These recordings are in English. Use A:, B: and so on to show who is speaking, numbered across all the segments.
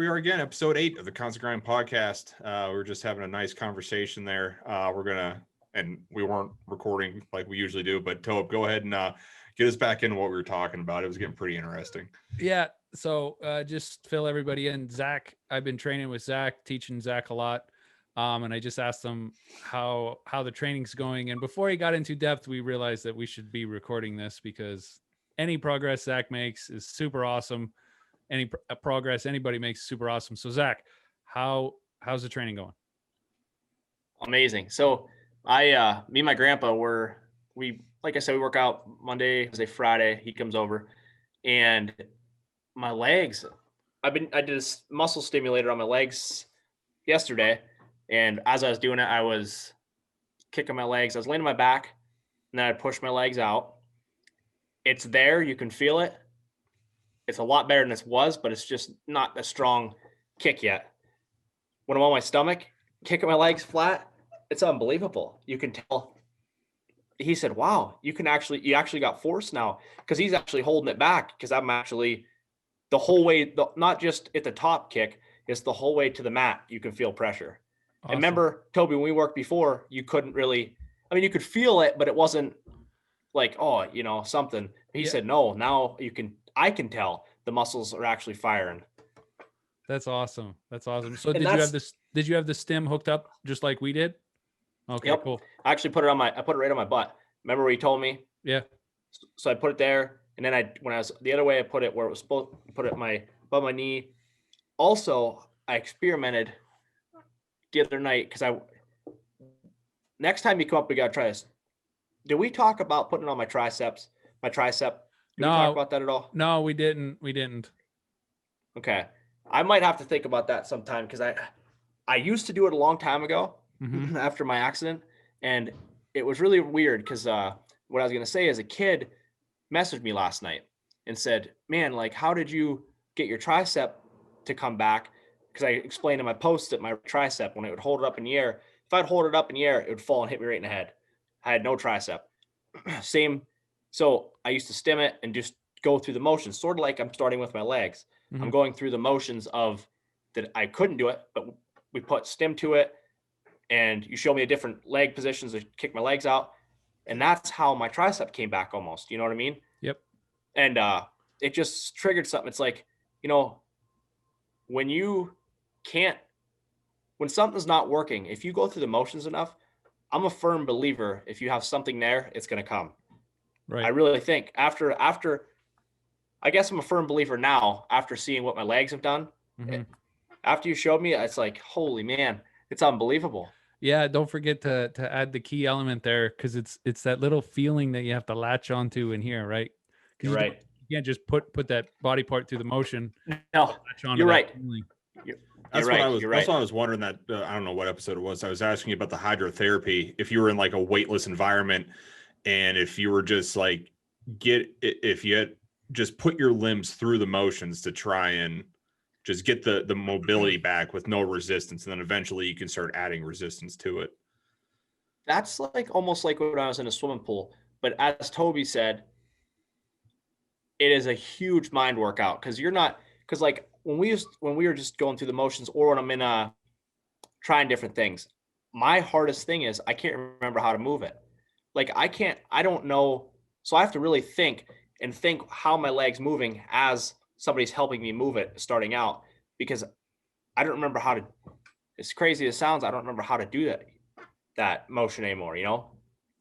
A: we are again, episode 8 of the Constant Grind podcast. We're just having a nice conversation there. And we weren't recording like we usually do, but Tobe, go ahead and get us back into what we were talking about. It was getting pretty interesting.
B: Yeah. So just fill everybody in. Zach, I've been training with Zach, teaching Zach a lot. And I just asked him how the training's going. And before he got into depth, we realized that we should be recording this because any progress Zach makes is super awesome. Any progress anybody makes is super awesome. So Zach, how's the training going?
C: Amazing. So me and my grandpa like I said, we work out Monday, Wednesday, Friday. He comes over, and my legs, I did a muscle stimulator on my legs yesterday. And as I was doing it, I was kicking my legs. I was laying on my back, and then I pushed my legs out. It's there. You can feel it. It's a lot better than it was, but it's just not a strong kick yet. When I'm on my stomach, kicking my legs flat, it's unbelievable. You can tell. He said, wow, you actually got force now, because he's actually holding it back, because I'm actually the whole way, not just at the top kick, it's the whole way to the mat. You can feel pressure. Awesome. And remember, Toby, when we worked before, you couldn't really, you could feel it, but it wasn't like, something. He said, no, now I can tell the muscles are actually firing.
B: That's awesome. So did you have the stim hooked up just like we did? Okay,
C: yep.
B: Cool.
C: I actually put it right on my butt. Remember what you told me?
B: Yeah.
C: So I put it there, and then when I was the other way, I put it where it was supposed to put it above my knee. Also, I experimented the other night, because next time you come up, we got to try this. Did we talk about putting it on my triceps? My tricep? Did we talk about that at all?
B: No, we didn't.
C: Okay. I might have to think about that sometime, because I used to do it a long time ago after my accident. And it was really weird, because what I was going to say is, a kid messaged me last night and said, man, like, how did you get your tricep to come back? Because I explained in my post that my tricep, when it would hold it up in the air, if I'd hold it up in the air, it would fall and hit me right in the head. I had no tricep. Same. So I used to stim it and just go through the motions, sort of like I'm starting with my legs. I'm going through the motions of that. I couldn't do it, but we put stim to it, and you show me a different leg positions to kick my legs out. And that's how my tricep came back almost. You know what I mean?
B: Yep.
C: And it just triggered something. It's like, when something's not working, if you go through the motions enough, I'm a firm believer, if you have something there, it's going to come. Right. I really think after, I guess I'm a firm believer now, after seeing what my legs have done. After you showed me, it's like, holy man, it's unbelievable.
B: Yeah. Don't forget to add the key element there, because it's that little feeling that you have to latch onto in here, right?
C: You're right.
B: You can't just put that body part through the motion.
C: No, you're right.
A: That's what I was wondering that, I don't know what episode it was. I was asking you about the hydrotherapy. If you were in like a weightless environment, and if you were just like, if you had just put your limbs through the motions to try and just get the mobility back with no resistance. And then eventually you can start adding resistance to it.
C: That's like almost like when I was in a swimming pool. But as Toby said, it is a huge mind workout, because like when we were just going through the motions, or when I'm in trying different things, my hardest thing is I can't remember how to move it. Like I don't know. So I have to really think how my leg's moving as somebody's helping me move it starting out, because I don't remember how to, as crazy as it sounds, I don't remember how to do that motion anymore,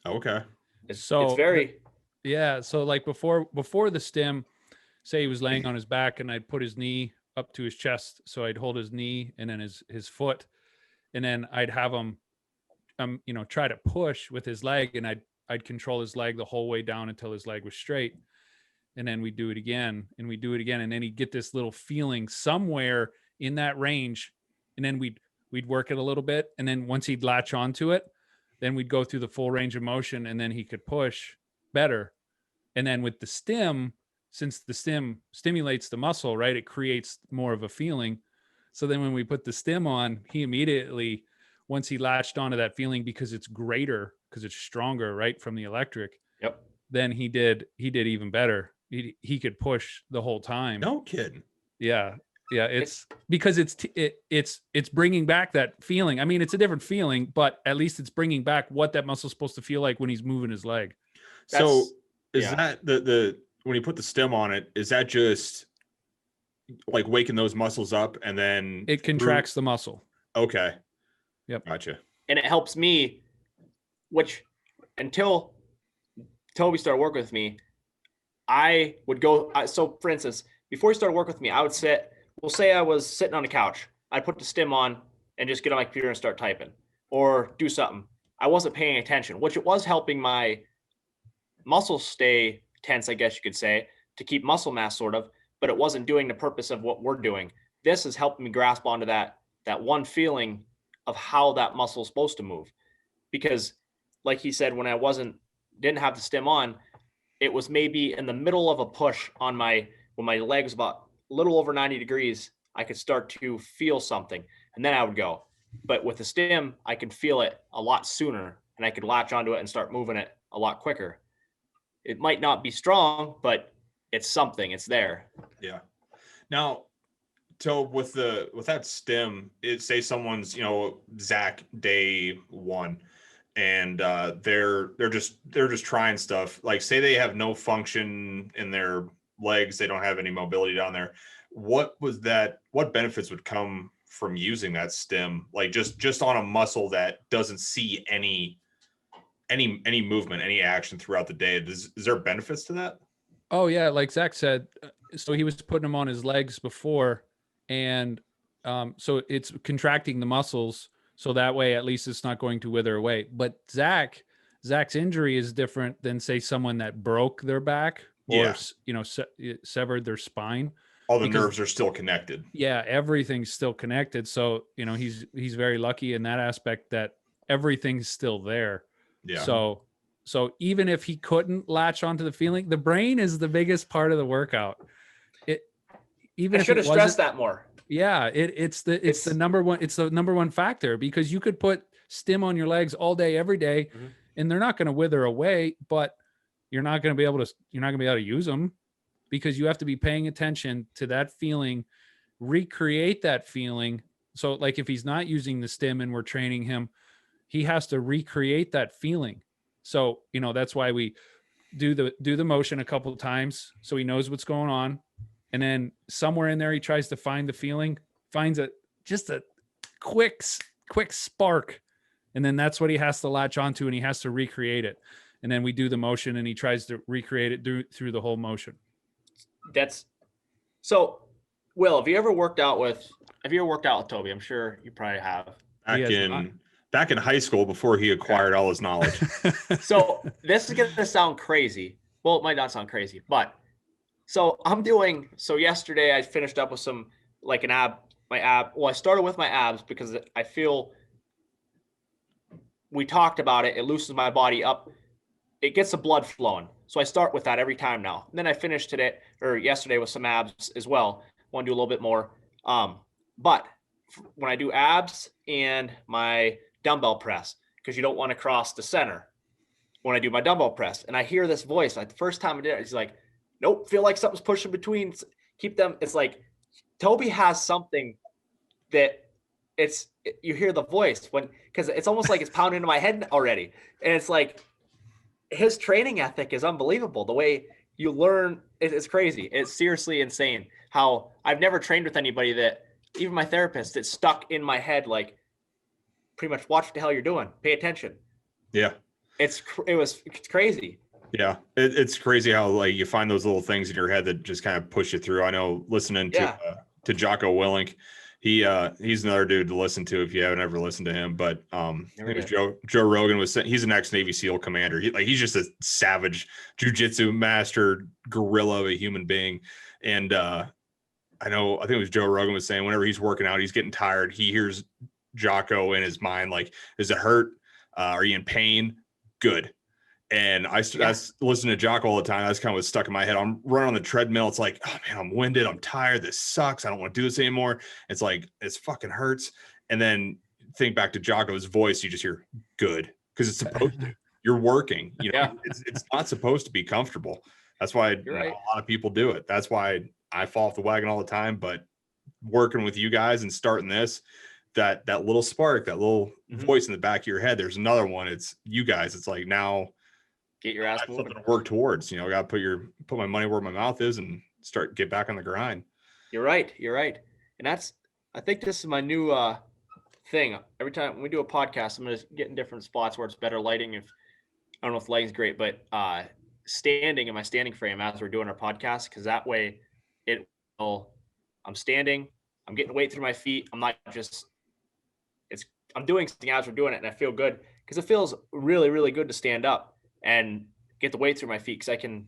A: Okay.
C: It's very.
B: Yeah. So like before the stim, say he was laying on his back, and I'd put his knee up to his chest. So I'd hold his knee and then his foot, and then I'd have him, try to push with his leg, and I'd control his leg the whole way down until his leg was straight. And then we'd do it again, and we'd do it again. And then he'd get this little feeling somewhere in that range. And then we'd work it a little bit. And then once he'd latch onto it, then we'd go through the full range of motion, and then he could push better. And then with the stim, since the stim stimulates the muscle, right, it creates more of a feeling. So then when we put the stim on, he immediately, once he latched onto that feeling, because it's greater, because it's stronger, right, from the electric.
C: Yep.
B: Then he did even better. He could push the whole time.
A: No kidding.
B: Yeah. Yeah, it's because it's bringing back that feeling. I mean, it's a different feeling, but at least it's bringing back what that muscle's supposed to feel like when he's moving his leg.
A: So is that the when you put the stem on it, is that just like waking those muscles up and then
B: it contracts the muscle?
A: Okay.
B: Yep.
A: Gotcha.
C: And it helps me, which until Toby started working with me, I would go. So for instance, before he started working with me, I would sit, we'll say I was sitting on a couch. I'd put the stim on and just get on my computer and start typing or do something. I wasn't paying attention, which it was helping my muscles stay tense, I guess you could say, to keep muscle mass sort of, but it wasn't doing the purpose of what we're doing. This is helping me grasp onto that one feeling of how that muscle is supposed to move. Because like he said, when I didn't have the stim on, it was maybe in the middle of a push on when my legs about a little over 90 degrees, I could start to feel something and then I would go. But with the stim, I could feel it a lot sooner and I could latch onto it and start moving it a lot quicker. It might not be strong, but it's something, it's there.
A: Yeah. Now, so with that stim, say someone's, Zach day one, and they're just trying stuff. Like say they have no function in their legs, they don't have any mobility down there. What benefits would come from using that stim? Like just on a muscle that doesn't see any movement, any action throughout the day. Is there benefits to that?
B: Oh yeah, like Zach said, so he was putting them on his legs before, and so it's contracting the muscles, so that way at least it's not going to wither away. But Zach's injury is different than say someone that broke their back or severed their spine.
A: All the nerves are still connected.
B: Yeah, everything's still connected. So he's very lucky in that aspect that everything's still there.
A: Yeah.
B: So even if he couldn't latch onto the feeling, the brain is the biggest part of the workout. I
C: should have stressed that more.
B: Yeah, it's the number one factor, because you could put stim on your legs all day, every day, and they're not going to wither away, but you're not going to be able to use them, because you have to be paying attention to that feeling, recreate that feeling. So like if he's not using the stim and we're training him, he has to recreate that feeling. So, that's why we do the motion a couple of times so he knows what's going on. And then somewhere in there, he tries to find the feeling, finds just a quick spark. And then that's what he has to latch onto, and he has to recreate it. And then we do the motion and he tries to recreate it through the whole motion.
C: So Will, have you ever worked out with Toby? I'm sure you probably have.
A: Back in high school before he acquired all his knowledge.
C: So this is going to sound crazy. Well, it might not sound crazy, but so yesterday I finished up with I started with my abs because I feel we talked about it. It loosens my body up. It gets the blood flowing. So I start with that every time now. And then I finished yesterday with some abs as well. Want to do a little bit more. But when I do abs and my dumbbell press, because you don't want to cross the center when I do my dumbbell press, and I hear this voice, like the first time I did it, he's like, nope, feel like something's pushing between, keep them. It's like Toby has something that you hear the voice because it's almost like it's pounding into my head already. And it's like his training ethic is unbelievable. The way you learn, it's crazy. It's seriously insane how I've never trained with anybody that, even my therapist, it's stuck in my head, like pretty much watch what the hell you're doing. Pay attention.
A: Yeah.
C: It's crazy.
A: Yeah. It's crazy how like you find those little things in your head that just kind of push you through. I know listening to Jocko Willink, he's another dude to listen to if you haven't ever listened to him, but it was Joe Rogan he's an ex-Navy SEAL commander. He's just a savage jiu-jitsu master gorilla of a human being. And I think it was Joe Rogan was saying whenever he's working out, he's getting tired. He hears Jocko in his mind, like, does it hurt? Are you in pain? Good. And I listen to Jocko all the time. That's kind of what's stuck in my head. I'm running on the treadmill. It's like, oh man, I'm winded. I'm tired. This sucks. I don't want to do this anymore. It's like, it's fucking hurts. And then think back to Jocko's voice. You just hear good, because it's supposed to. You're working. It's not supposed to be comfortable. That's why a lot of people do it. That's why I fall off the wagon all the time. But working with you guys and starting this, that little spark, that little voice in the back of your head, there's another one. It's you guys. It's like, now
C: get your ass moving.
A: Something to work towards. You know, I got to put my money where my mouth is and get back on the grind.
C: You're right. And I think this is my new thing. Every time we do a podcast, I'm going to get in different spots where it's better lighting. I don't know if lighting's great, but standing in my standing frame as we're doing our podcast, because that way I'm standing, I'm getting weight through my feet. I'm not just, I'm doing something as we're doing it, and I feel good, because it feels really, really good to stand up and get the weight through my feet. Because I can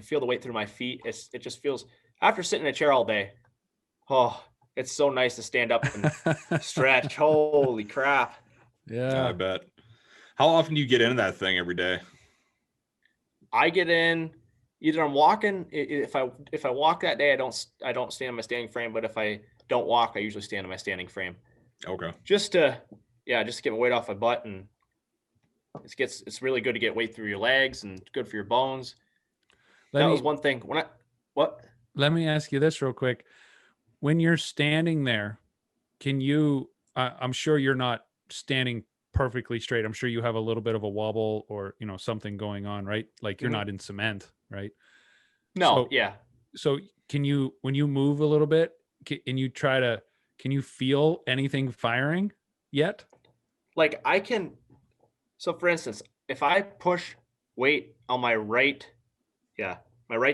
C: feel the weight through my feet. It just feels, after sitting in a chair all day, oh, it's so nice to stand up and stretch. Holy crap.
B: Yeah,
A: I bet. How often do you get into that thing every day?
C: I get in, either I'm walking. If I walk that day, I don't stand in my standing frame. But if I don't walk, I usually stand in my standing frame.
A: Okay.
C: Just to get my weight off my butt, and it's really good to get weight through your legs and good for your bones. That was one thing.
B: Let me ask you this real quick. When you're standing there, can you, I'm sure you're not standing perfectly straight. I'm sure you have a little bit of a wobble or, something going on, right? Like you're not in cement, right?
C: No.
B: So can you, when you move a little bit, can you feel anything firing yet?
C: Like I can, so for instance, if I push weight on my right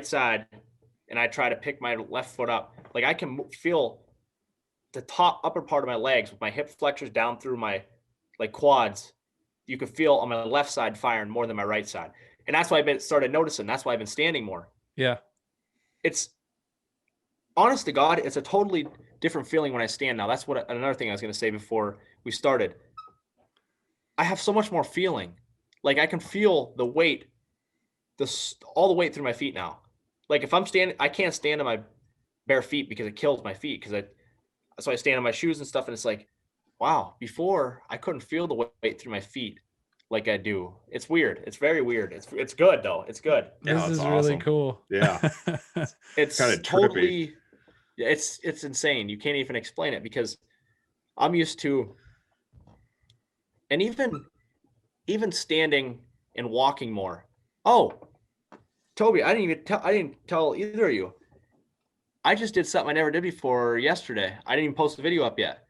C: side, and I try to pick my left foot up, like I can feel the upper part of my legs with my hip flexors down through my quads. You can feel on my left side firing more than my right side. And that's why I've started noticing. That's why I've been standing more.
B: Yeah.
C: It's, honest to God, it's a totally different feeling when I stand now. That's another thing I was going to say before we started. I have so much more feeling. Like I can feel the weight, all the weight through my feet now. Like if I'm standing, I can't stand on my bare feet because it kills my feet. So I stand on my shoes and stuff, and it's like, wow, before I couldn't feel the weight through my feet like I do. It's weird. It's very weird. It's good though. It's good.
B: This is awesome. Really cool.
A: Yeah.
C: It's kind of totally, it's insane. You can't even explain it, because I'm used to, and even standing and walking more. Oh, Toby, I didn't tell either of you. I just did something I never did before yesterday. I didn't even post the video up yet.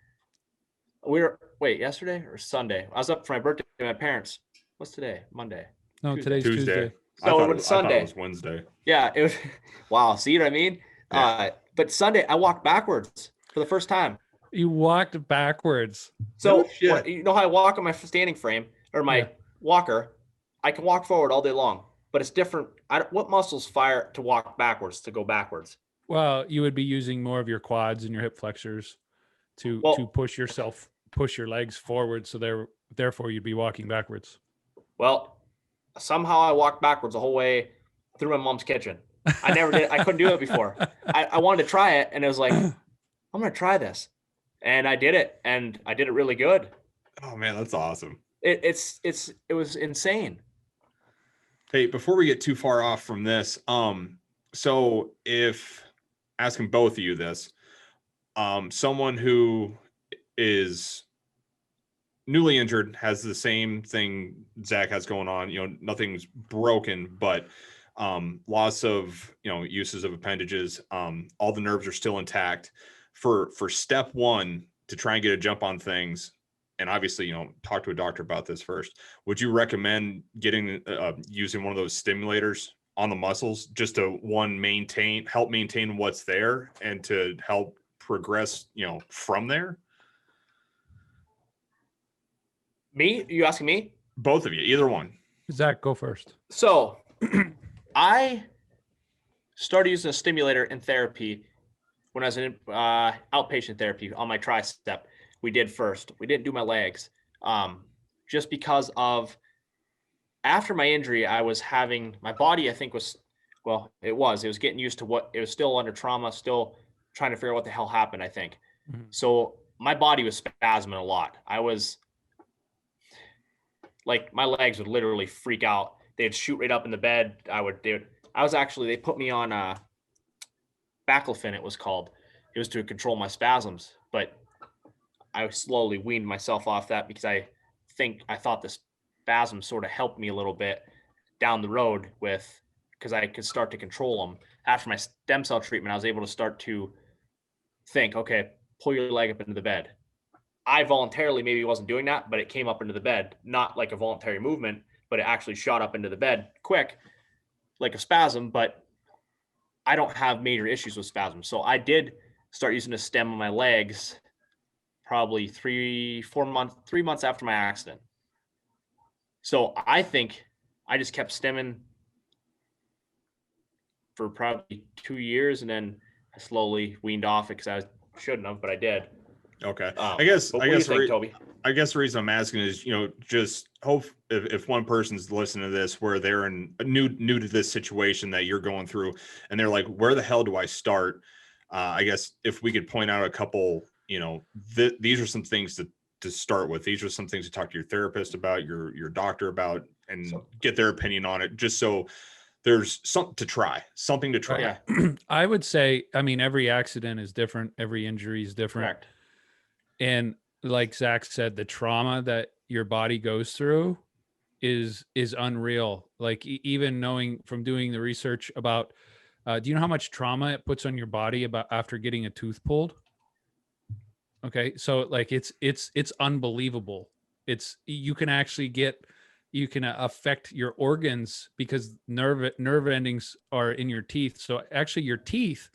C: Yesterday or Sunday? I was up for my birthday with my parents. What's today? Monday.
B: No, Today's Tuesday.
C: So it was Sunday.
A: I thought it was Wednesday.
C: Yeah, it was. Wow. See what I mean? Yeah. But Sunday I walked backwards for the first time.
B: You walked backwards.
C: So you know how I walk on my standing frame or my walker? I can walk forward all day long, but it's different. What muscles fire to walk backwards, to go backwards?
B: Well, you would be using more of your quads and your hip flexors to push your legs forward. So therefore you'd be walking backwards.
C: Well, somehow I walked backwards the whole way through my mom's kitchen. I never did. I couldn't do it before. I wanted to try it, and it was like, I'm going to try this. And I did it, and I did it really good.
A: Oh man, that's awesome.
C: It was insane.
A: Hey, before we get too far off from this, so if asking both of you this, someone who is newly injured, has the same thing Zach has going on, nothing's broken, but loss of, uses of appendages, all the nerves are still intact. For step one, to try and get a jump on things, and obviously, talk to a doctor about this first. Would you recommend using one of those stimulators on the muscles just to help maintain what's there and to help progress, from there?
C: Me? Are you asking me?
A: Both of you, either one.
B: Zach, go first.
C: So I started using a stimulator in therapy when I was in outpatient therapy on my tricep. We did first. We didn't do my legs, just because of, after my injury, I was having, my body, I think it was getting used to it was still under trauma, still trying to figure out what the hell happened, I think. Mm-hmm. So my body was spasming a lot. I was like, my legs would literally freak out. They'd shoot right up in the bed. They put me on baclofen, it was called. it was to control my spasms, but I slowly weaned myself off that because I thought the spasms sort of helped me a little bit down the road because I could start to control them. After my stem cell treatment, I was able to start to think, okay, pull your leg up into the bed. I voluntarily maybe wasn't doing that, but it came up into the bed, not like a voluntary movement, but it actually shot up into the bed quick, like a spasm, but I don't have major issues with spasms. So I did start using a stem on my legs probably 3 months after my accident. So I think I just kept stemming for probably 2 years, and then I slowly weaned off it because I shouldn't have, but I did.
A: Okay. I guess
C: Toby?
A: I guess the reason I'm asking is, just hope if one person's listening to this where they're new to this situation that you're going through, and they're like, where the hell do I start? I guess if we could point out a couple, these are some things to start with. These are some things to talk to your therapist about, your doctor about, and get their opinion on it, just so there's something to try.
C: Yeah.
B: I would say, I mean, every accident is different. Every injury is different.
C: Correct.
B: And like Zach said, the trauma that your body goes through is unreal. Like even knowing from doing the research about, do you know how much trauma it puts on your body about after getting a tooth pulled? Okay. So like, it's unbelievable. You can affect your organs because nerve endings are in your teeth. So actually your teeth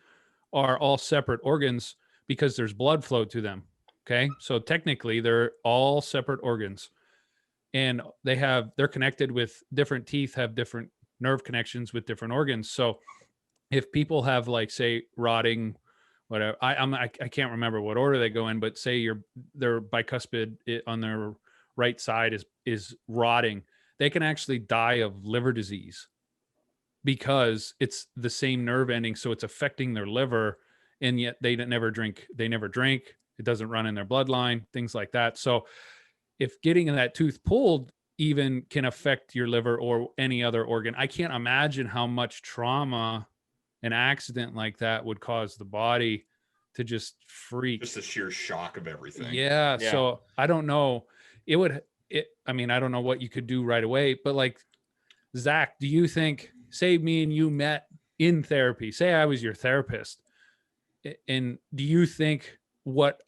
B: are all separate organs because there's blood flow to them. Okay. So technically they're all separate organs, and they're connected with different teeth, have different nerve connections with different organs. So if people have, like, say, rotting, whatever, I can't remember what order they go in, but say their bicuspid on their right side is rotting, they can actually die of liver disease because it's the same nerve ending. So it's affecting their liver, and yet they never drink. It doesn't run in their bloodline, things like that. So if getting that tooth pulled even can affect your liver or any other organ, I can't imagine how much trauma an accident like that would cause the body to just freak.
A: Just the sheer shock of everything.
B: Yeah. So I don't know. I mean, I don't know what you could do right away, but like, Zach, do you think, say me and you met in therapy, say I was your therapist, and do you think what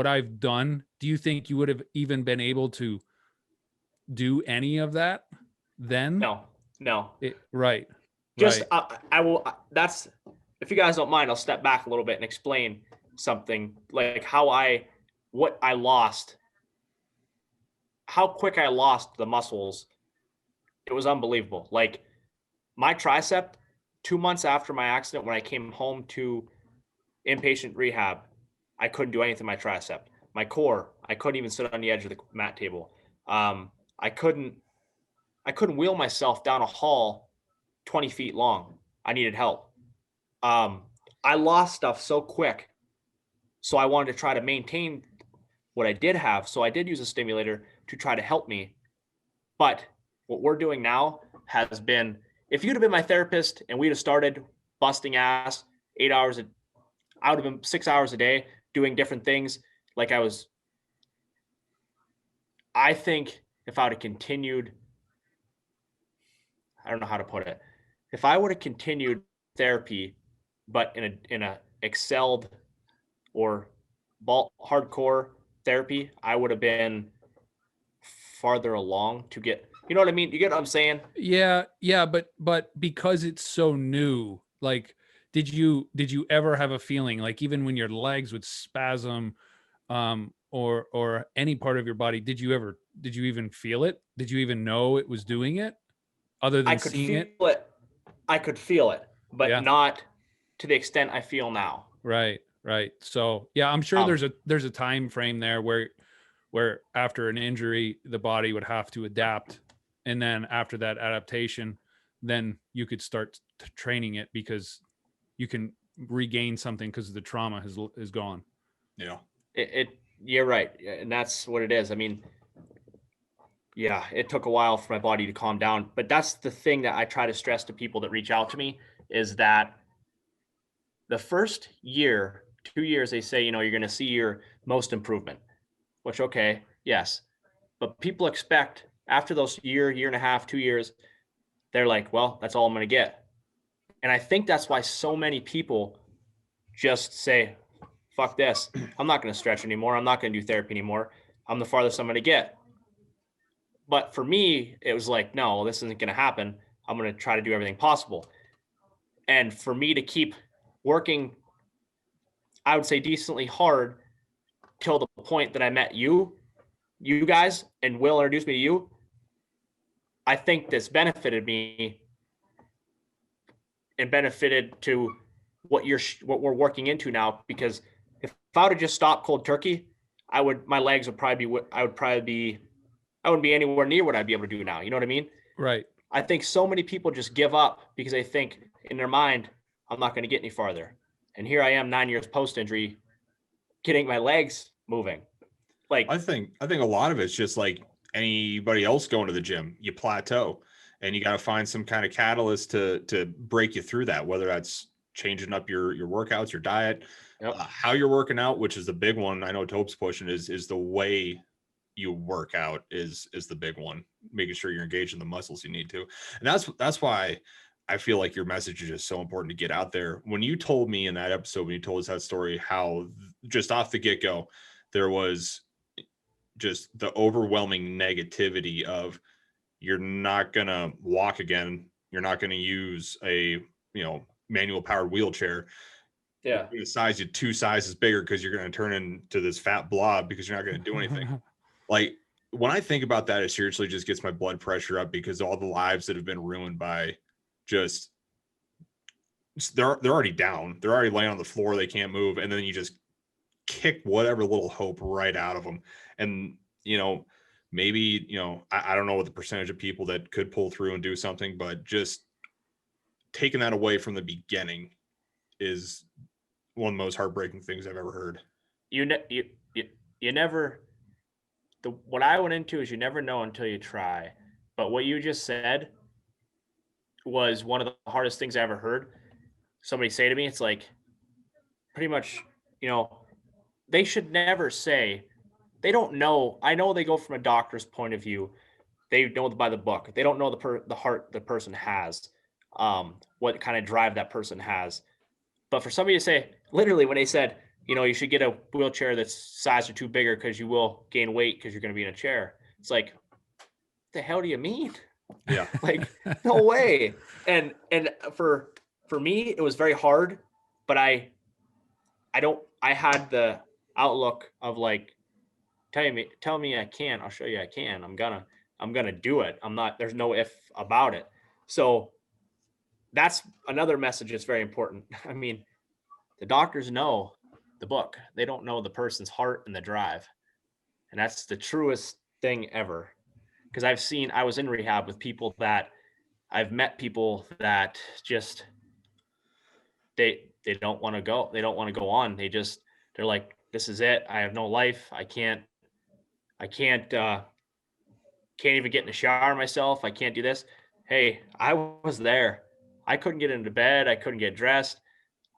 B: I've done, do you think you would have even been able to do any of that then?
C: No.
B: Right.
C: Just, I will, if you guys don't mind, I'll step back a little bit and explain something, like what I lost, how quick I lost the muscles. It was unbelievable. Like my tricep, 2 months after my accident, when I came home to inpatient rehab, I couldn't do anything with my tricep. My core, I couldn't even sit on the edge of the mat table. I couldn't wheel myself down a hall 20 feet long. I needed help. I lost stuff so quick. So I wanted to try to maintain what I did have. So I did use a stimulator to try to help me. But what we're doing now has been, if you'd have been my therapist and we'd have started busting ass 8 hours, I would have been 6 hours a day doing different things. Like I think if I would have continued, I don't know how to put it. If I would have continued therapy, but in a excelled or hardcore therapy, I would have been farther along to get, you know what I mean? You get what I'm saying?
B: Yeah. But because it's so new, like, did you ever have a feeling, like, even when your legs would spasm, or any part of your body, did you even feel it? Did you even know it was doing it other than seeing it?
C: I could feel it, but not to the extent I feel now.
B: Right. So yeah, I'm sure there's a time frame there where after an injury, the body would have to adapt. And then after that adaptation, then you could start training it because you can regain something because the trauma is gone.
A: Yeah.
C: You're right. And that's what it is. I mean, yeah, it took a while for my body to calm down, but that's the thing that I try to stress to people that reach out to me, is that the first year, 2 years, they say, you're going to see your most improvement, which, okay, yes. But people expect after those year and a half, 2 years, they're like, well, that's all I'm going to get. And I think that's why so many people just say, fuck this. I'm not going to stretch anymore. I'm not going to do therapy anymore. I'm the farthest I'm going to get. But for me, it was like, no, this isn't going to happen. I'm going to try to do everything possible. And for me to keep working, I would say decently hard till the point that I met you guys, and Will introduced me to you. I think this benefited me and benefited to what we're working into now, because if I would have just stopped cold turkey, my legs would probably be, I wouldn't be anywhere near what I'd be able to do now. You know what I mean?
B: Right.
C: I think so many people just give up because they think in their mind, I'm not going to get any farther. And here I am 9 years post-injury, getting my legs moving. Like,
A: I think a lot of it's just like anybody else going to the gym. You plateau, and you got to find some kind of catalyst to break you through that, whether that's changing up your workouts, your diet, how you're working out, which is the big one. I know Tope's pushing is the way you work out is the big one, making sure you're engaging the muscles you need to. And that's why I feel like your message is just so important to get out there. When you told me in that episode, when you told us that story, how just off the get-go, there was just the overwhelming negativity of, you're not going to walk again. You're not going to use a, manual powered wheelchair.
C: Yeah.
A: You're going to size you 2 sizes bigger because you're going to turn into this fat blob because you're not going to do anything. Like, when I think about that, it seriously just gets my blood pressure up, because all the lives that have been ruined by just, they're already down. They're already laying on the floor. They can't move. And then you just kick whatever little hope right out of them. And, maybe, I don't know what the percentage of people that could pull through and do something, but just taking that away from the beginning is one of the most heartbreaking things I've ever heard.
C: You never, what I went into is you never know until you try. But what you just said was one of the hardest things I ever heard somebody say to me. It's like, pretty much, they should never say, they don't know. I know they go from a doctor's point of view. They know by the book. They don't know the heart the person has, what kind of drive that person has. But for somebody to say, literally, when they said, you should get a wheelchair that's size or 2 bigger because you will gain weight because you're going to be in a chair. It's like, what the hell do you mean?
A: Yeah.
C: Like, no way. And for me, it was very hard, but I had the outlook of like, tell me I can, I'll show you I can. I'm gonna do it. There's no if about it. So that's another message that's very important. I mean, the doctors know the book. They don't know the person's heart and the drive. And that's the truest thing ever. Because I was in rehab with people that I've met people that just, they don't want to go. They don't want to go on. They're like, this is it. I have no life. I can't even get in the shower myself. I can't do this. Hey, I was there. I couldn't get into bed. I couldn't get dressed.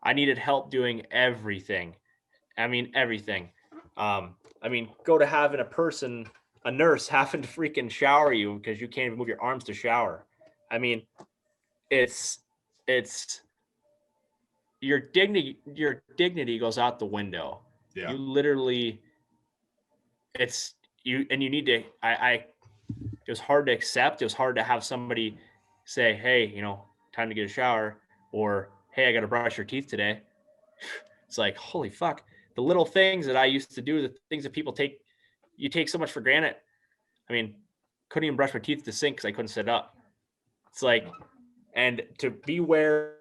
C: I needed help doing everything. I mean, everything. Go to having a nurse having to freaking shower you because you can't even move your arms to shower. I mean, it's your dignity goes out the window.
A: Yeah.
C: You literally, you need to, it was hard to accept. It was hard to have somebody say, hey, time to get a shower, or, hey, I got to brush your teeth today. It's like, holy fuck. The little things that I used to do, the things that people take so much for granted. I mean, couldn't even brush my teeth at the sink because I couldn't sit up. It's like, and to be where,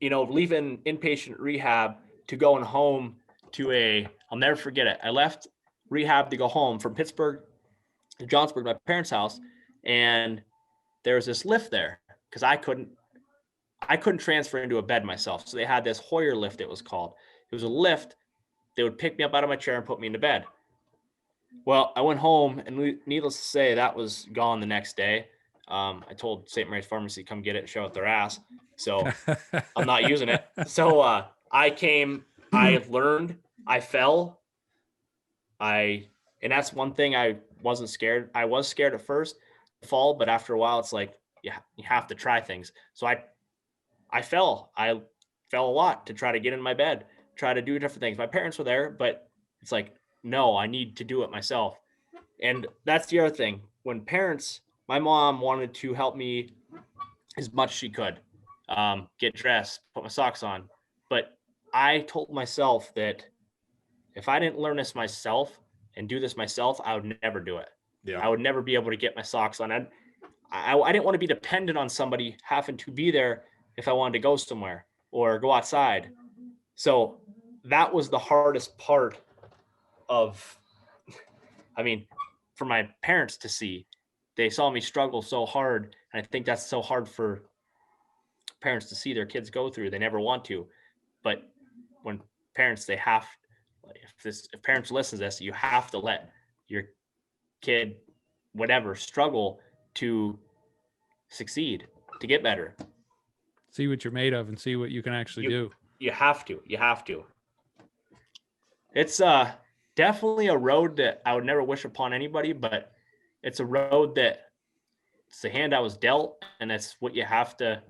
C: leaving inpatient rehab to going home to I'll never forget it. I left rehab to go home from Pittsburgh to Johnsburg, my parents' house. And there was this lift there because I couldn't transfer into a bed myself. So they had this Hoyer lift, it was called. It was a lift. They would pick me up out of my chair and put me into bed. Well, I went home, and needless to say, that was gone the next day. I told St. Mary's Pharmacy, come get it and show it their ass. So I'm not using it. So I learned, I fell. And that's one thing I wasn't scared. I was scared at first to fall, but after a while it's like, yeah, you have to try things. So I fell. I fell a lot to try to get in my bed, try to do different things. My parents were there, but it's like, no, I need to do it myself. And that's the other thing. When parents, my mom wanted to help me as much as she could, get dressed, put my socks on. But I told myself that if I didn't learn this myself and do this myself, I would never do it.
A: Yeah.
C: I would never be able to get my socks on. I didn't want to be dependent on somebody having to be there if I wanted to go somewhere or go outside. So that was the hardest part of, for my parents to see. They saw me struggle so hard. And I think that's so hard for parents to see their kids go through. They never want to. But when parents, they have, if parents listen to this, you have to let your kid, whatever, struggle to succeed, to get better.
B: See what you're made of and see what you can actually do.
C: You have to. It's definitely a road that I would never wish upon anybody, but it's a road that it's the hand I was dealt, and that's what you have to,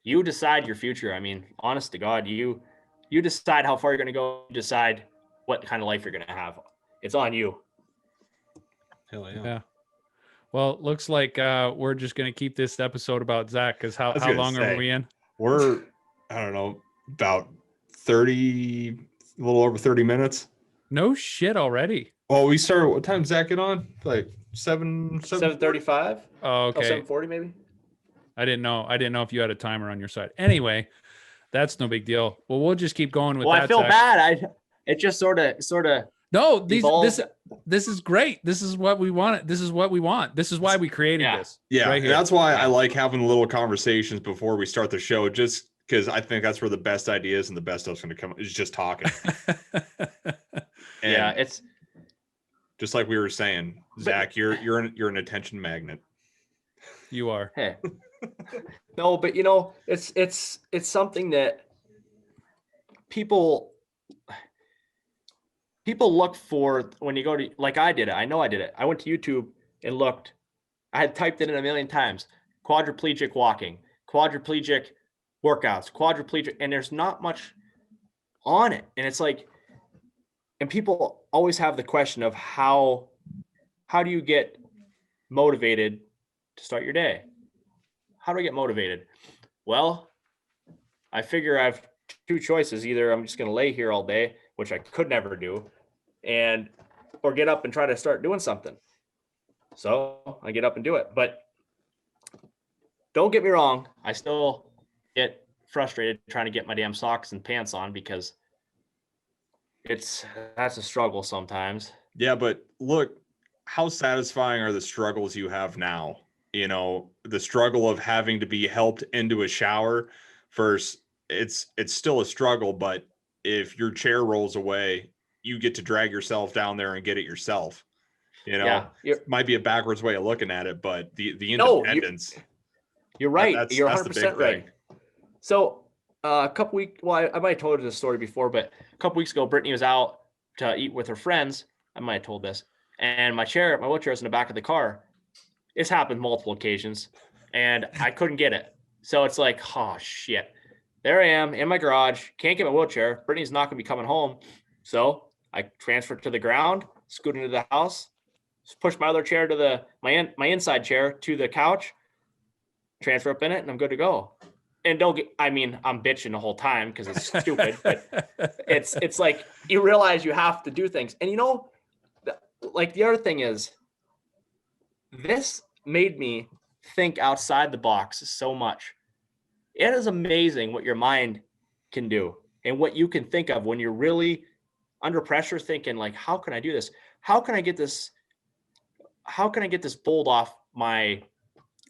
C: you decide your future. Honest to God, you decide how far you're going to go, you decide what kind of life you're going to have. It's on you.
A: Hell yeah.
B: Yeah. Well, looks like we're just going to keep this episode about Zach, because how long are we in?
A: We're, I don't know, about 30, a little over 30 minutes.
B: No shit already.
A: Well, we started, what time Zach get on? Like 7:35?
B: Oh, okay.
C: 7:40 maybe?
B: I didn't know if you had a timer on your side. Anyway, that's no big deal. Well, we'll just keep going with that.
C: I feel
B: Zach.
C: bad. It just sort of.
B: No, this is great. This is what we want. This is what we want. This is why we created this.
A: Yeah, right here. That's why I like having little conversations before we start the show, just because I think that's where the best ideas and the best stuff's going to come is just talking.
C: Yeah, it's
A: just like we were saying, Zach. You're an attention magnet.
B: You are.
C: Hey. No, but it's something that people look for when you go to, like I did it. I know I did it. I went to YouTube and looked. I had typed it in a million times. Quadriplegic walking, quadriplegic workouts, quadriplegic, and there's not much on it. And it's like, and people always have the question of how do you get motivated to start your day? How do I get motivated? Well, I figure I have two choices. Either I'm just going to lay here all day, which I could never do, or get up and try to start doing something. So I get up and do it. But don't get me wrong, I still get frustrated trying to get my damn socks and pants on, because that's a struggle sometimes.
A: Yeah, but look, how satisfying are the struggles you have now? The struggle of having to be helped into a shower first, it's still a struggle, but if your chair rolls away, you get to drag yourself down there and get it yourself. It might be a backwards way of looking at it, but the independence.
C: You're right. You're 100% right. So a couple weeks, well, I might have told you this story before, but a couple weeks ago, Brittany was out to eat with her friends. I might have told this. And my wheelchair is in the back of the car. It's happened multiple occasions, and I couldn't get it. So it's like, oh shit. There I am in my garage, can't get my wheelchair. Brittany's not going to be coming home. So I transferred to the ground, scoot into the house, push my other chair to my inside chair to the couch, transfer up in it, and I'm good to go. And I'm bitching the whole time because it's stupid, but it's like, you realize you have to do things. And like the other thing is, this made me think outside the box so much. It is amazing what your mind can do and what you can think of when you're really under pressure, thinking like, how can I do this? How can I get this bolt off my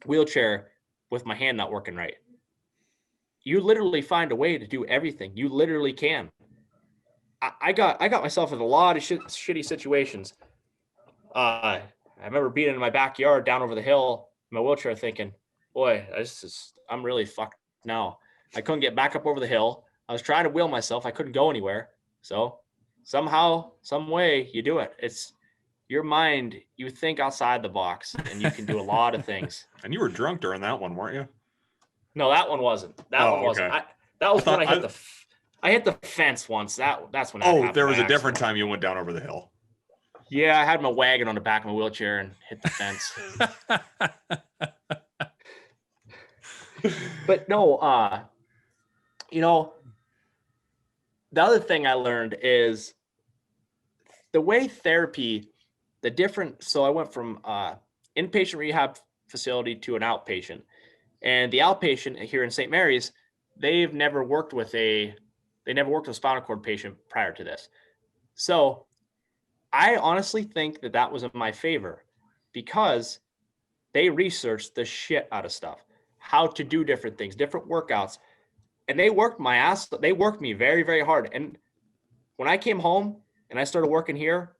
C: wheelchair with my hand not working right? You literally find a way to do everything. You literally can. I got myself in a lot of shitty situations. I remember being in my backyard down over the hill my wheelchair thinking, boy, I'm really fucked now. I couldn't get back up over the hill. I was trying to wheel myself. I couldn't go anywhere. So somehow, some way you do it. It's your mind. You think outside the box and you can do a lot of things.
A: And you were drunk during that one, weren't you?
C: No, that one wasn't. That one wasn't.
A: Okay.
C: That was when I hit the fence once. That's when that happened.
A: There was a different time you went down over the hill.
C: Yeah, I had my wagon on the back of my wheelchair and hit the fence. But no, the other thing I learned is the way therapy, so I went from inpatient rehab facility to an outpatient. And the outpatient here in St. Mary's, they never worked with a spinal cord patient prior to this. So I honestly think that was in my favor because they researched the shit out of stuff, how to do different things, different workouts. And they worked my ass. They worked me very, very hard. And when I came home and I started working here,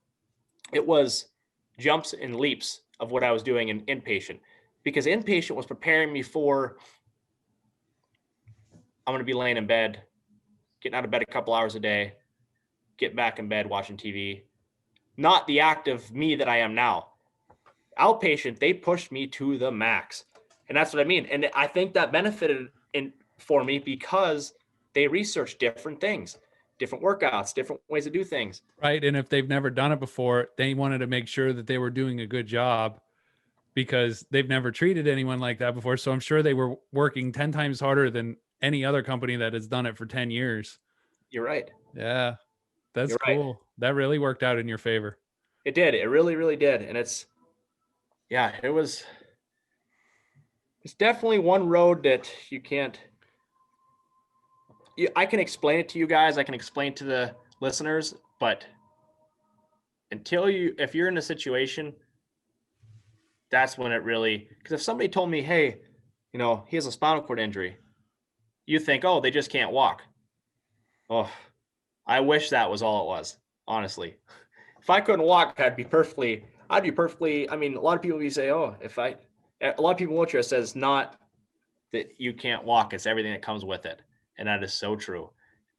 C: it was jumps and leaps of what I was doing in inpatient, because inpatient was preparing me for, I'm going to be laying in bed, getting out of bed a couple hours a day, get back in bed, watching TV, not the active me that I am now. Outpatient, they pushed me to the max. And that's what I mean. And I think that benefited for me because they researched different things, different workouts, different ways to do things.
B: Right. And if they've never done it before, they wanted to make sure that they were doing a good job because they've never treated anyone like that before. So I'm sure they were working 10 times harder than any other company that has done it for 10 years.
C: You're right.
B: Yeah. That's cool. Right. That really worked out in your favor.
C: It did. It really, really did. And it's definitely one road that you can't, I can explain it to you guys. I can explain to the listeners, but if you're in a situation, that's when it really, because if somebody told me, hey, he has a spinal cord injury, you think, oh, they just can't walk. Oh, I wish that was all it was, honestly. If I couldn't walk, I'd be perfectly, I mean, a lot of people, you say, oh, a lot of people in wheelchair says not that you can't walk, it's everything that comes with it. And that is so true.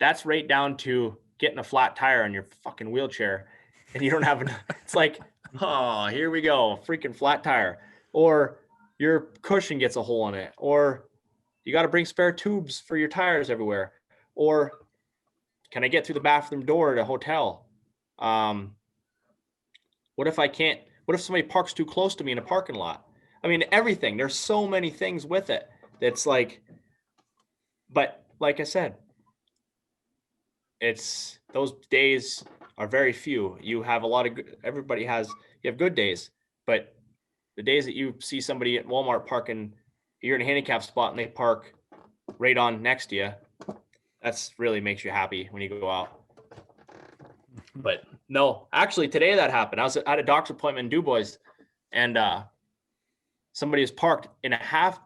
C: That's right down to getting a flat tire on your fucking wheelchair and you don't have it's like, oh, here we go, freaking flat tire. Or your cushion gets a hole in it. Or you got to bring spare tubes for your tires everywhere. Or can I get through the bathroom door at a hotel? What if somebody parks too close to me in a parking lot? I mean, everything. There's so many things with it. That's like, but like I said, those days are very few. You have you have good days, but the days that you see somebody at Walmart parking, you're in a handicap spot and they park right on next to you, that's really makes you happy when you go out. But no, actually today that happened. I was at a doctor's appointment in DuBois and somebody was parked in a half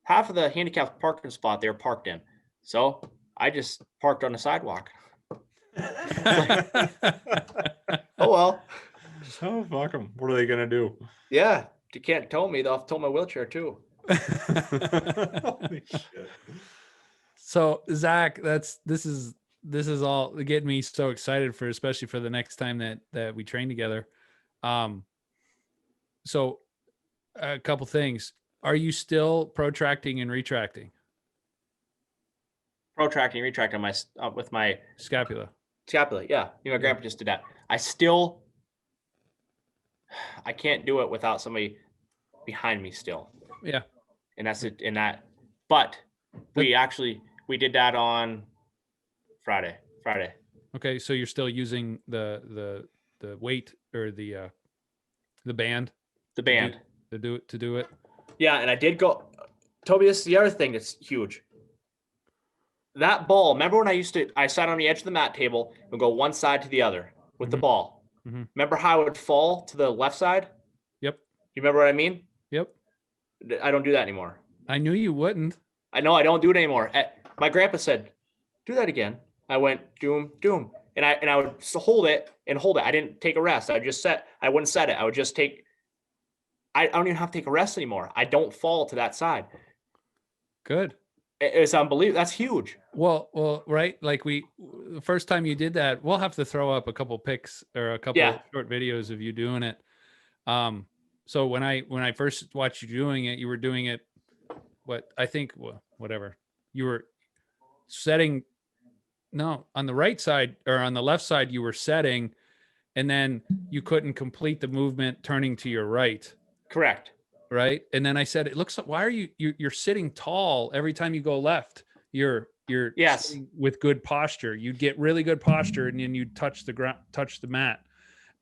C: of the handicap parking spot they were parked in. So I just parked on the sidewalk. Oh, well.
A: Oh, fuck them. What are they going to do?
C: Yeah. You can't tow me. They'll tow my wheelchair too.
A: Holy shit.
B: So Zach, this is all getting me so excited especially for the next time that we train together. So a couple things. Are you still protracting and retracting?
C: Protracting, retracting with my
B: scapula.
C: Yeah. My grandpa just did that. I can't do it without somebody behind me still.
B: Yeah.
C: And that's it. But we did that on Friday.
B: Okay. So you're still using the weight or the band.
C: The band.
B: To do it.
C: Yeah. And I did go, Toby, this is the other thing that's huge. That ball, remember when I sat on the edge of the mat table and go one side to the other with the ball. Mm-hmm. Remember how it would fall to the left side?
B: Yep.
C: You remember what I mean?
B: Yep.
C: I don't do that anymore.
B: I knew you wouldn't.
C: I know I don't do it anymore. My grandpa said, do that again. I went, doom. And I would hold it. I didn't take a rest. I wouldn't set it. I would just take I don't even have to take a rest anymore. I don't fall to that side.
B: Good.
C: It's unbelievable. That's huge.
B: Well, right. Like the first time you did that, we'll have to throw up a couple pics or a couple short videos of you doing it. So when I first watched you doing it, you were doing it, whatever. You were setting, no, on the right side or on the left side, you were setting, and then you couldn't complete the movement turning to your right.
C: Correct.
B: Right. And then I said, it looks like, why are you're sitting tall every time you go left? You're sitting with good posture. You'd get really good posture and then you'd touch the ground, touch the mat.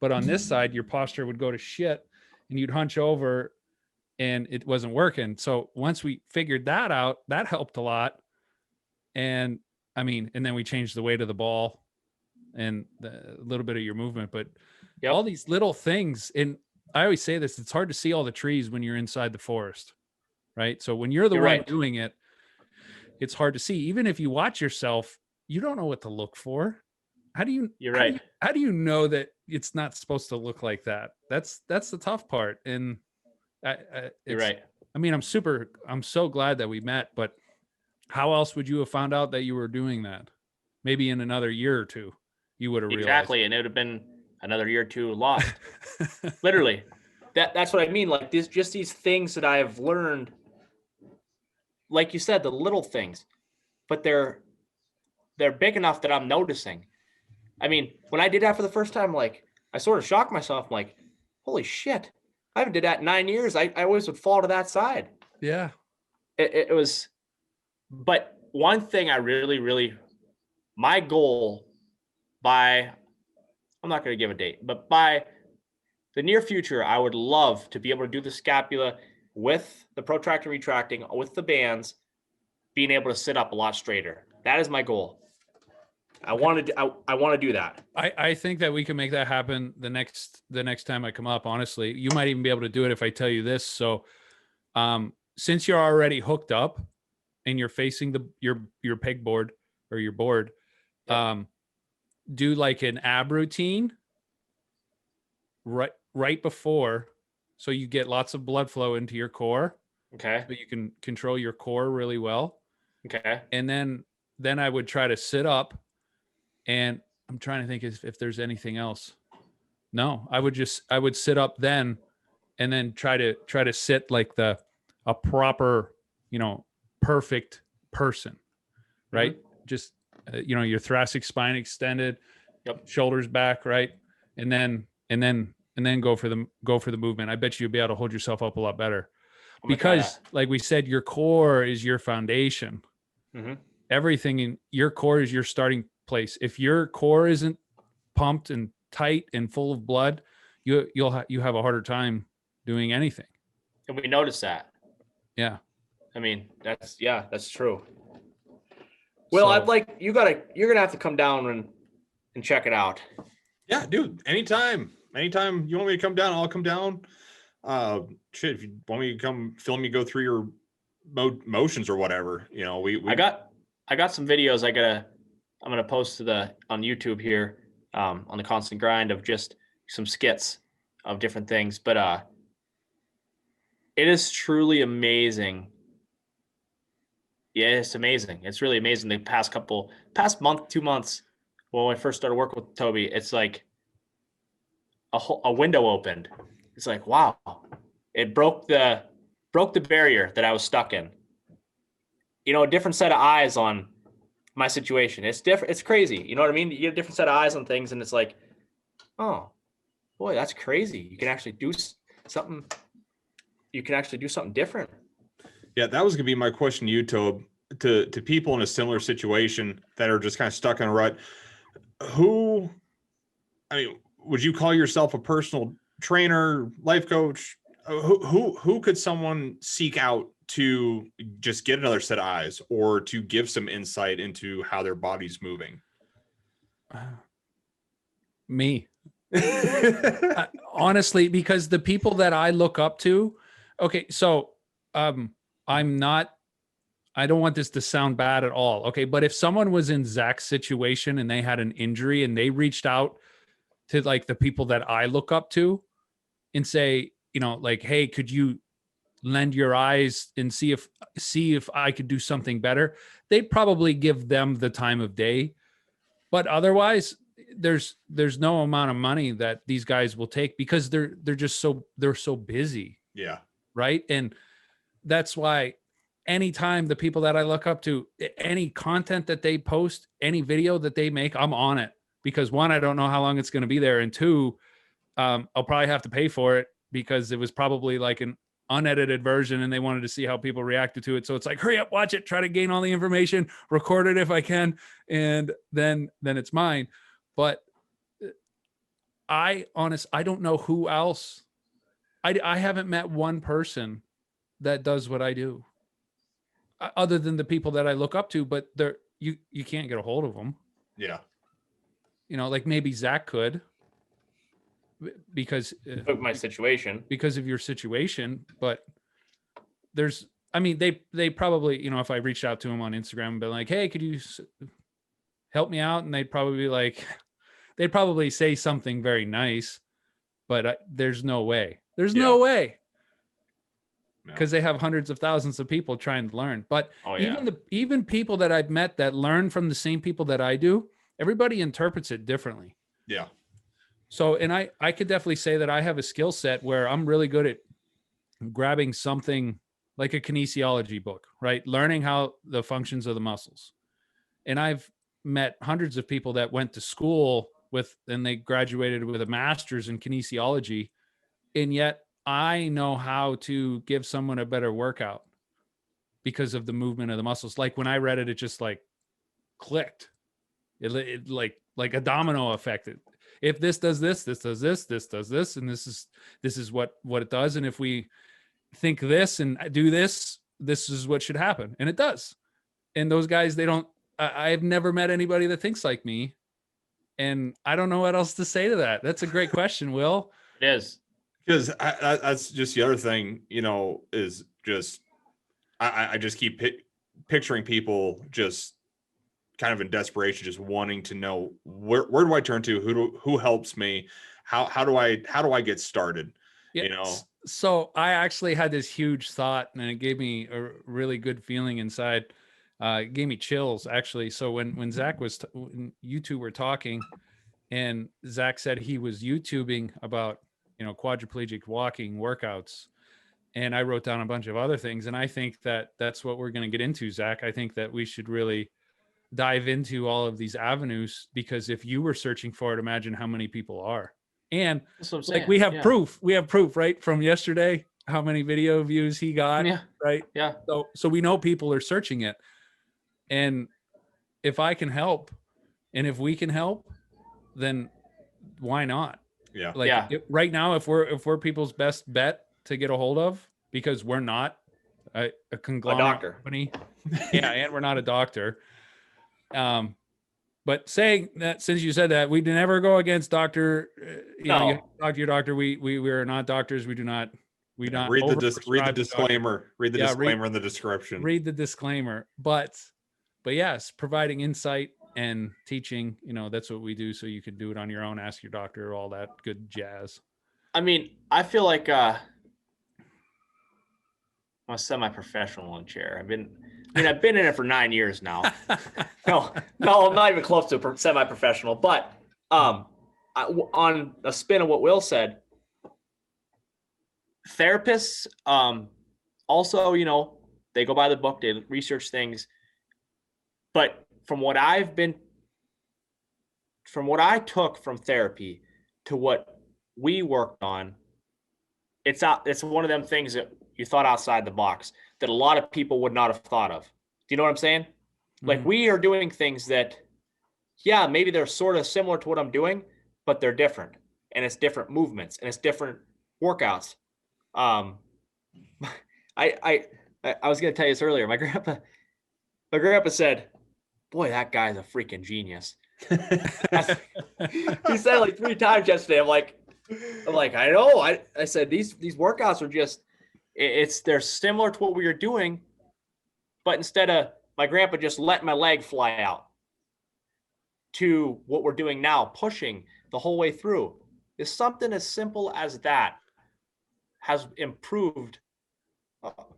B: But on this side, your posture would go to shit and you'd hunch over and it wasn't working. So once we figured that out, that helped a lot. And I mean, and then we changed the weight of the ball and a little bit of your movement, but all these little things. And I always say this, it's hard to see all the trees when you're inside the forest, right? So when you're the one doing it, it's hard to see. Even if you watch yourself, you don't know what to look for. How do you, how do you know that it's not supposed to look like that? That's the tough part. And
C: you're right.
B: I mean, I'm so glad that we met, but how else would you have found out that you were doing that? Maybe in another year or two, you would have realized.
C: Exactly. And it would have been another year or two lost. Literally. That's what I mean. Like just these things that I've learned, like you said, the little things, but they're big enough that I'm noticing. I mean, when I did that for the first time, like I sort of shocked myself. I'm like, holy shit, I haven't did that in 9 years. I always would fall to that side.
B: Yeah.
C: It was, but one thing I really, my goal I'm not going to give a date, but by the near future, I would love to be able to do the scapula with the protractor retracting, with the bands, being able to sit up a lot straighter. That is my goal. I want to do that.
B: I think that we can make that happen the next time I come up. Honestly, you might even be able to do it if I tell you this. So, since you're already hooked up and you're facing your pegboard or your board, do like an ab routine right before, so you get lots of blood flow into your core.
C: Okay.
B: So you can control your core really well.
C: Okay.
B: And then I would try to sit up, and I'm trying to think if there's anything else. No, I would sit up then, and then try to sit like a proper, perfect person, right? Mm-hmm. Just your thoracic spine extended, shoulders back, right, and then go for the movement. I bet you'll be able to hold yourself up a lot better, because like we said, your core is your foundation. Mm-hmm. Everything in your core is your starting place. If your core isn't pumped and tight and full of blood, you have a harder time doing anything.
C: And we notice that.
B: Yeah.
C: I mean, that's true. Well, so, you're gonna have to come down and check it out.
A: Yeah, dude. Anytime you want me to come down, I'll come down. Shit, if you want me to come film me go through your motions or whatever,
C: I got some videos I'm gonna post on YouTube here, on the Constant Grind, of just some skits of different things. But it is truly amazing. Yeah, it's amazing. It's really amazing. The past month, 2 months, when I first started working with Toby, it's like a window opened. It's like, wow, it broke the barrier that I was stuck in. A different set of eyes on my situation. It's different. It's crazy. You know what I mean? You get a different set of eyes on things, and it's like, oh boy, that's crazy. You can actually do something. You can actually do something different.
A: Yeah, that was gonna be my question to you, Tobe, to people in a similar situation that are just kind of stuck in a rut. Would you call yourself a personal trainer, life coach? Who could someone seek out to just get another set of eyes, or to give some insight into how their body's moving?
B: Me. Honestly, because the people that I look up to, okay, so I don't want this to sound bad at all. Okay. But if someone was in Zach's situation and they had an injury and they reached out to like the people that I look up to and say, like, hey, could you lend your eyes and see if I could do something better, they'd probably give them the time of day. But otherwise, there's no amount of money that these guys will take, because they're so busy.
A: Yeah.
B: Right. And that's why anytime the people that I look up to, any content that they post, any video that they make, I'm on it, because one, I don't know how long it's going to be there. And two, I'll probably have to pay for it, because it was probably like an unedited version and they wanted to see how people reacted to it. So it's like, hurry up, watch it, try to gain all the information, record it if I can. And then it's mine. But I don't know who else. I haven't met one person that does what I do, other than the people that I look up to, but you can't get a hold of them.
A: Yeah.
B: Like maybe Zach could, because
C: my situation,
B: because of your situation. But they probably, if I reached out to him on Instagram and been like, hey, could you help me out? And they'd probably be like, they'd probably say something very nice, but there's no way. No way. Because they have hundreds of thousands of people trying to learn. But even people that I've met that learn from the same people that I do, everybody interprets it differently.
A: Yeah.
B: So, and I could definitely say that I have a skill set where I'm really good at grabbing something like a kinesiology book, right? Learning how the functions of the muscles. And I've met hundreds of people that went to school and they graduated with a master's in kinesiology. And yet I know how to give someone a better workout because of the movement of the muscles. Like when I read it, it just like clicked. It like a domino effect. If this does this, this does this, this does this, and this is what it does. And if we think this and do this, this is what should happen. And it does. And those guys, I've never met anybody that thinks like me. And I don't know what else to say to that. That's a great question, Will.
C: It is.
A: Because that's just the other thing, is just, I just keep picturing people just kind of in desperation, just wanting to know where do I turn to? Who helps me? How do I get started?
B: Yeah. So I actually had this huge thought, and it gave me a really good feeling inside. It gave me chills, actually. So when Zach when you two were talking, and Zach said he was YouTubing about quadriplegic walking workouts, and I wrote down a bunch of other things, and I think that's what we're going to get into, Zach. I think that we should really dive into all of these avenues, because if you were searching for it, imagine how many people are. And like we have proof, right, from yesterday, how many video views he got.
C: Yeah.
B: Right.
C: Yeah.
B: So we know people are searching it. And if I can help, and if we can help, then why not?
A: Yeah.
B: Right now, if we're people's best bet to get a hold of, because we're not a conglomerate company. Yeah. And we're not a doctor. But saying that, since you said that, we never go against doctor, you have to talk to your doctor. We are not doctors. We not
A: read the disclaimer. Read the disclaimer in the description.
B: Read the disclaimer. But yes, providing insight and teaching, that's what we do. So you can do it on your own, ask your doctor, all that good jazz.
C: I mean, I feel like I'm a semi-professional in chair. I've been in it for 9 years now. No, I'm not even close to semi-professional. But on a spin of what Will said, therapists also, they go by the book, they research things. But from what I took from therapy to what we worked on, it's one of them things that you thought outside the box that a lot of people would not have thought of. Do you know what I'm saying? Mm-hmm. Like, we are doing things that, maybe they're sort of similar to what I'm doing, but they're different, and it's different movements, and it's different workouts. I was going to tell you this earlier. My grandpa said, "Boy, that guy's a freaking genius." He said it like 3 times yesterday. I'm like, I know. I said, these workouts are just, they're similar to what we were doing, but instead of my grandpa just letting my leg fly out, to what we're doing now, pushing the whole way through, is something as simple as that has improved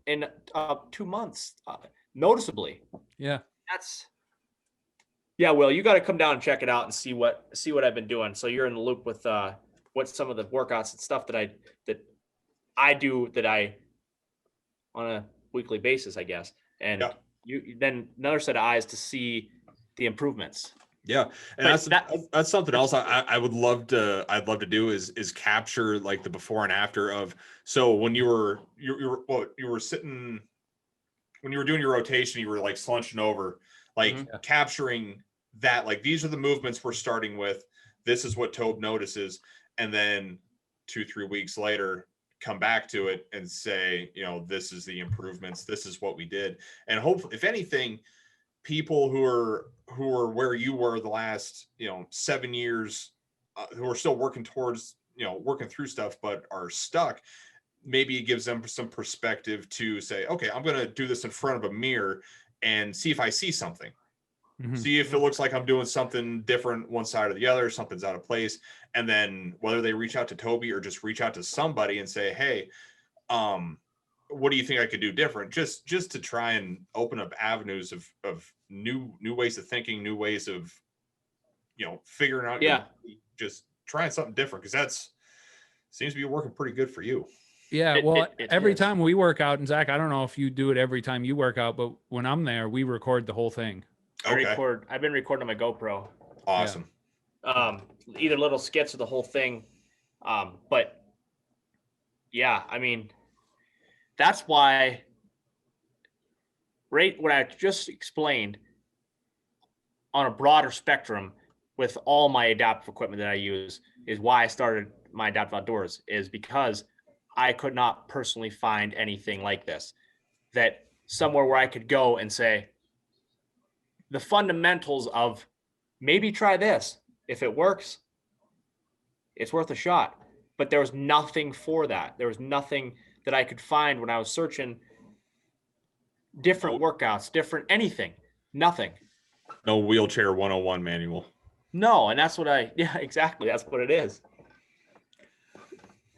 C: in 2 months, noticeably.
B: Yeah.
C: Yeah, Will, you got to come down and check it out and see what I've been doing. So you're in the loop with what some of the workouts and stuff that I do on a weekly basis, I guess. And you then another set of eyes to see the improvements.
A: Yeah. And that's something else I would love to, I'd love to do is capture like the before and after of, so when you were sitting, when you were doing your rotation, you were like slouching over, like capturing that, like, these are the movements we're starting with. This is what Tobe notices. And then 2-3 weeks later, come back to it and say, this is the improvements. This is what we did. And hopefully, if anything, people who are where you were the last, 7 years, who are still working towards, working through stuff, but are stuck, maybe it gives them some perspective to say, okay, I'm going to do this in front of a mirror and see if I see something. See if it looks like I'm doing something different one side or the other, something's out of place. And then whether they reach out to Toby or just reach out to somebody and say, hey, what do you think I could do different? Just to try and open up avenues of new ways of thinking, new ways of, figuring out, just trying something different. Cause that's seems to be working pretty good for you.
B: Yeah. Well, every time we work out, and Zach, I don't know if you do it every time you work out, but when I'm there, we record the whole thing.
C: I've been recording on my GoPro.
A: Awesome.
C: Either little skits or the whole thing. But yeah, I mean, that's why what I just explained on a broader spectrum with all my adaptive equipment that I use is why I started my Adaptive Outdoors, is because I could not personally find anything like this, that somewhere where I could go and say, the fundamentals of maybe try this. If it works, it's worth a shot. But there was nothing for that. There was nothing that I could find when I was searching different workouts, different anything, nothing.
A: No wheelchair 101 manual.
C: No. And that's what exactly. That's what it is.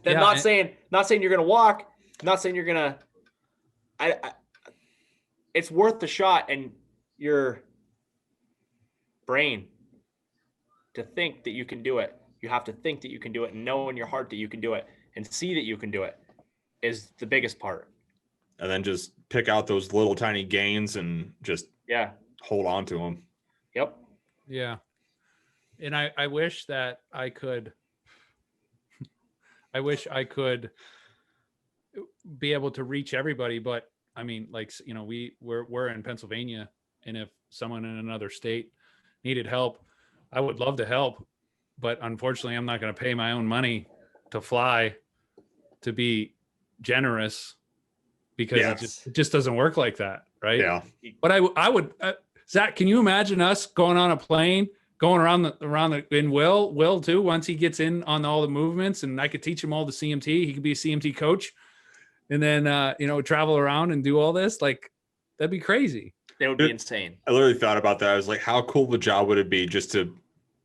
C: Then not saying you're going to walk, not saying you're going to, it's worth the shot. And your brain to think that you can do it. You have to think that you can do it and know in your heart that you can do it and see that you can do it is the biggest part.
A: And then just pick out those little tiny gains and just hold on to them.
C: Yep.
B: Yeah. And I wish that I could be able to reach everybody, but I mean, like, we're in Pennsylvania, and if someone in another state needed help, I would love to help, but unfortunately I'm not going to pay my own money to fly to be generous, because it just doesn't work like that. Right.
A: Yeah.
B: But I would, Zach, can you imagine us going on a plane, going around and Will too, once he gets in on all the movements, and I could teach him all the CMT, he could be a CMT coach, and then, travel around and do all this. Like, that'd be crazy.
C: That would be insane.
A: I literally thought about that. I was like, how cool of a job would it be just to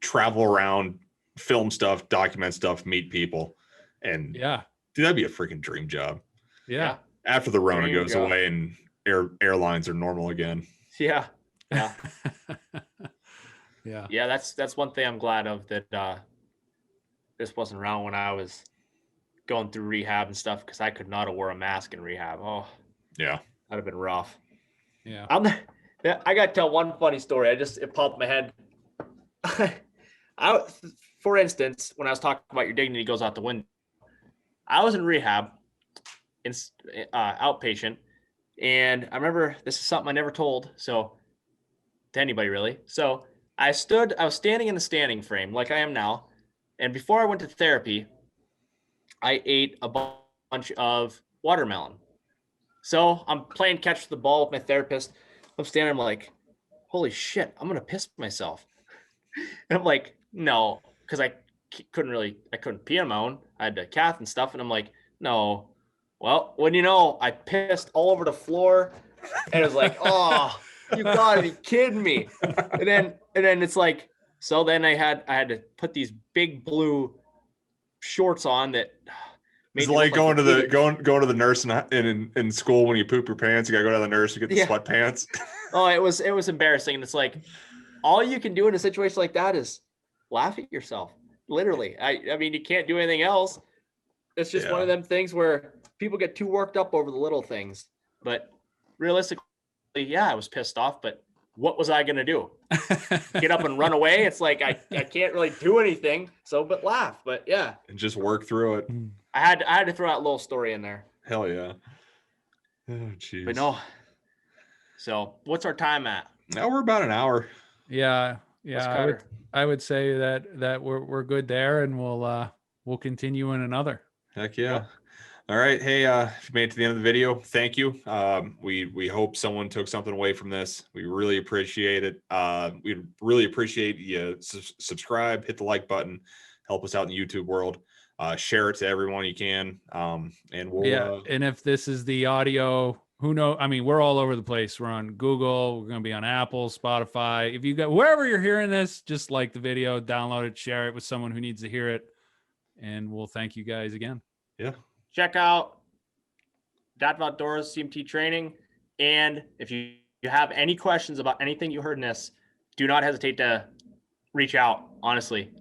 A: travel around, film stuff, document stuff, meet people. And dude, that'd be a freaking dream job.
B: Yeah.
A: After the Rona goes away and airlines are normal again.
C: Yeah. Yeah.
B: Yeah.
C: Yeah. That's one thing I'm glad of, that this wasn't around when I was going through rehab and stuff, because I could not have wore a mask in rehab. Oh,
A: yeah.
C: That'd have been rough.
B: Yeah.
C: I got to tell one funny story. It popped in my head. For instance, when I was talking about your dignity goes out the window, I was in rehab, in outpatient, and I remember, this is something I never told to anybody really. So I was standing in the standing frame like I am now, and before I went to therapy, I ate a bunch of watermelon. So I'm playing catch the ball with my therapist. I'm standing, I'm like, holy shit, I'm going to piss myself. And I'm like, no, because I couldn't pee on my own. I had to cath and stuff. And I'm like, no. Well, when I pissed all over the floor, and it was like, oh, you gotta be kidding me. And then it's like, so then I had to put these big blue shorts on that
A: It's like going to the nurse in school when you poop your pants. You gotta go to the nurse to get the sweatpants.
C: Oh, it was embarrassing. And it's like all you can do in a situation like that is laugh at yourself. Literally. I mean, you can't do anything else. It's just one of them things where people get too worked up over the little things. But realistically, I was pissed off, but what was I gonna do? Get up and run away? It's like I can't really do anything. So but laugh. But yeah.
A: And just work through it.
C: I had to throw that little story in there.
A: Hell yeah. Oh jeez.
C: But no. So what's our time at?
A: Now we're about an hour.
B: Yeah. I would say that we're good there, and we'll continue in another.
A: Heck yeah. Yep. All right. Hey, if you made it to the end of the video, thank you. We hope someone took something away from this. We really appreciate it. We'd really appreciate you subscribe, hit the like button, help us out in the YouTube world. Share it to everyone you can. And we'll
B: and if this is the audio, who knows? I mean, we're all over the place. We're on Google, we're gonna be on Apple, Spotify. If you got wherever you're hearing this, just like the video, download it, share it with someone who needs to hear it. And we'll thank you guys again.
A: Yeah.
C: Check out Adaptive Outdoors CMT training. And if you have any questions about anything you heard in this, do not hesitate to reach out, honestly.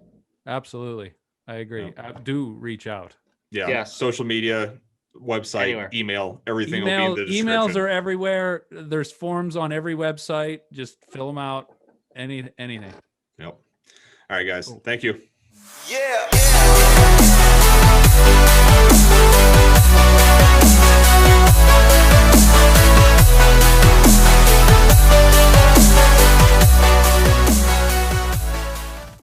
B: Absolutely. I agree. Do reach out.
A: Yeah. Yes. Social media, website, anywhere. Email, everything will be in the description.
B: Emails are everywhere. There's forms on every website. Just fill them out. Anything.
A: Yep. All right, guys. Thank you.
D: Yeah.